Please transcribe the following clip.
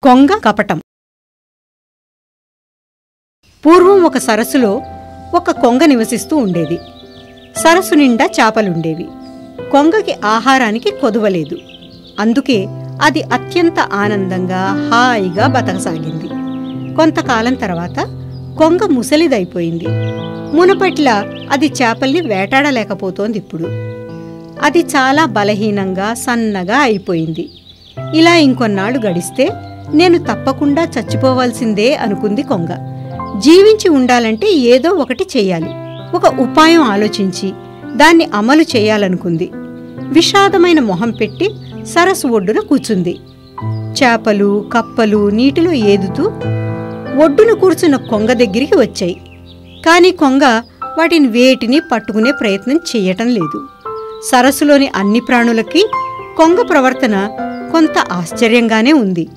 కొంగ కపటం. పూర్వం ఒక సరస్సులో ఒక కొంగ నివసిస్తూ ఉండేది. సరస్సు నిండా చేపలుండేవి. కొంగకి ఆహారానికి కొదువలేదు. అందుకే అది అత్యంత ఆనందంగా హాయిగా బతకసాగింది. కొంతకాలం తర్వాత కొంగ ముసలిదైపోయింది. మునపట్ల అది చేపల్ని వేటాడలేకపోతోంది. ఇప్పుడు అది చాలా బలహీనంగా సన్నగా అయిపోయింది. ఇలా ఇంకొన్నాళ్ళు గడిస్తే నేను తప్పకుండా చచ్చిపోవాల్సిందే అనుకుంది కొంగ. జీవించి ఉండాలంటే ఏదో ఒకటి చెయ్యాలి. ఒక ఉపాయం ఆలోచించి దాన్ని అమలు చేయాలనుకుంది. విషాదమైన మొహం పెట్టి సరస్సు ఒడ్డున కూర్చుంది. చేపలు కప్పలు నీటిలో ఏదుతూ ఒడ్డున కూర్చున్న కొంగ దగ్గరికి వచ్చాయి. కాని కొంగ వాటిని వేటిని పట్టుకునే ప్రయత్నం చెయ్యటం లేదు. సరస్సులోని అన్ని ప్రాణులకి కొంగ ప్రవర్తన కొంత ఆశ్చర్యంగానే ఉంది.